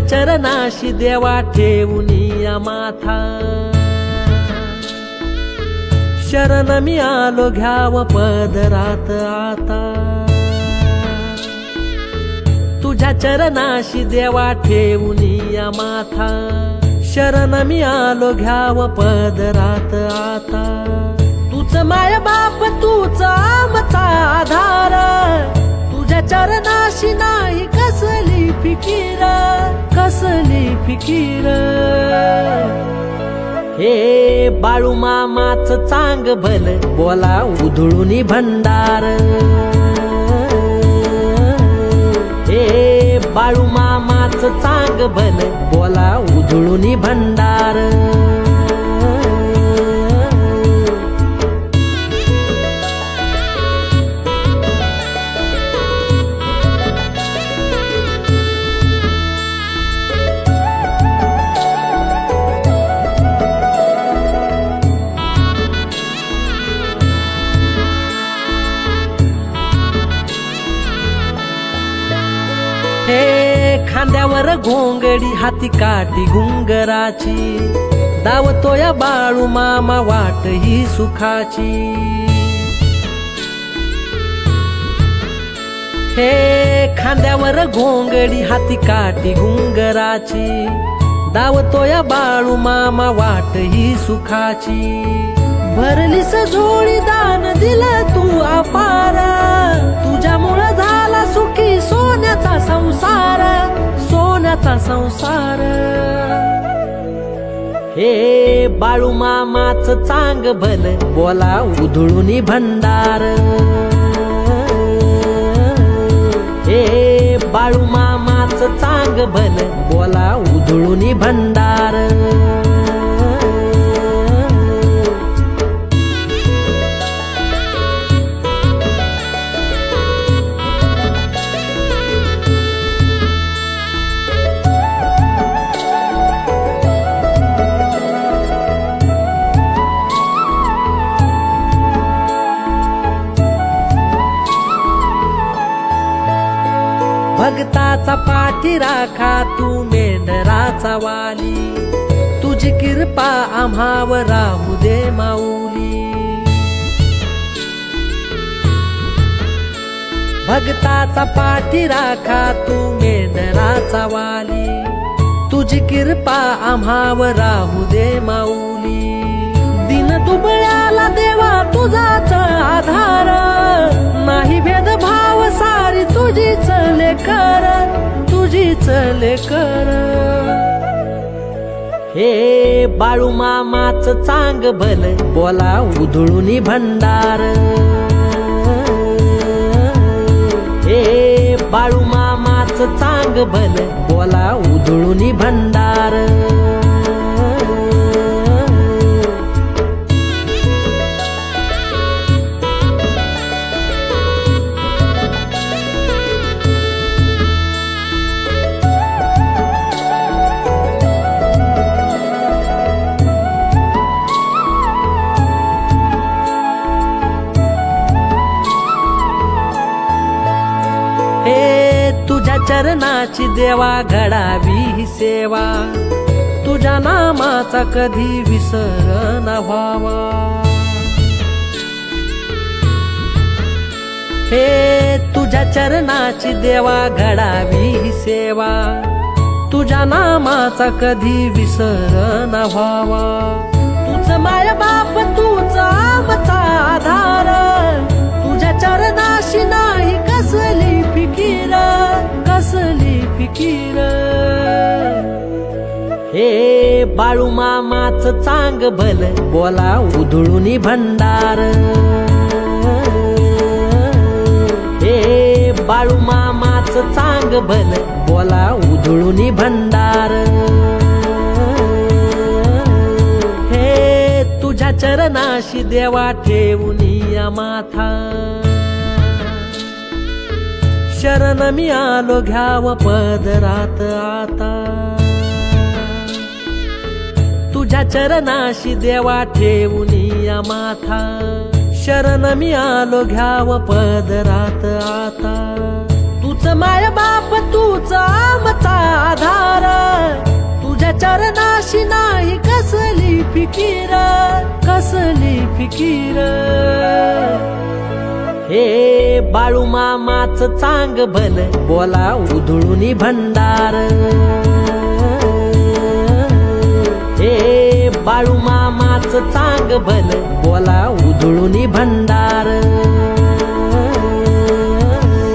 चरणाशी देवा ठेवूनिया माथा, शरण मी आलो घ्याव पदरात आता। तुझ्या चरणाशी देवा ठेवूनिया माथा, शरण मी आलो घ्याव पदरात आता। तूच माय बाप तूच आमचा आधार, तुझ्या चरणाशी नाही कसली फिकीर, कसली फिकीर। हे बाळू मामाच चांग भल बोला उधळूनी भंडार, हे बाळू मामाच चांग भल बोला उधळूनी भंडार। हे खांद्यावर घोंगडी हाती काठी घुंगराची, दावतो या बाळू मामा वाट ही सुखाची। हे खांद्यावर घोंगडी हाती काठी घुंगराची, दावतो या बाळू मामा वाट ही सुखाची। भरलीस झोळी दान दिलं तू अपार, तुझ्यामुळं झाला सुखी सोन्याचा संसार, सोन्याचा संसार। हे बाळू मामाच चांग भल बोला उधळूनी भंडार, हे बाळू मामाच चांग भल बोला उधळूनी भंडार। भक्ताचा पाठी राखा तू मेंढराचा वाली, तुझी कृपा आम्हावर राहू दे माऊली। भक्ताचा पाठी राखा तू मेंढराचा वाली, तुझी कृपा आम्हावर राहू दे माऊली। दिन दुबळ्याला देवा तुझाच आधार, नाही भेदभाव सारी तुझीच लेकर, तुझीच लेकर। हे बाळू मामाच चांग भल बोला उधळूनी भंडार, हे बाळू मामाच चांग भल बोला उधळूनी भंडार। तुझ्या चरणाची देवा घडावी ही सेवा, तुझ्या नामाचा कधी विसर न व्हावा। हे तुझ्या चरणाची देवा घडावी ही सेवा, तुझ्या नामाचा कधी विसर न व्हावा। तूच माय बाप तूच आमचा आधार, तुझ्या चरणाशी नाही कसली फिकीर, कसली फिकीर। हे बाळू मामाच चांग भल बोला उधळूनी भंडार, हे बाळू मामाच चांग भल बोला उधळूनी भंडार। हे तुझ्या चरणाशी देवा ठेवूनिया माथा, शरण मी आलो घ्याव पदरात आता। तुझ्या चरणाशी देवा ठेवूनिया माथा, शरण मी आलो घ्याव पदरात आता। तूच माय बाप तूच आमचा आधार, चरणाशी नाही कसली फिकीर, कसली फिकीर. हे बाळू मामाच चांग भल बोला उधळून भंडार. हे बाळू मामाच चांग भल बोला उधळून भंडार.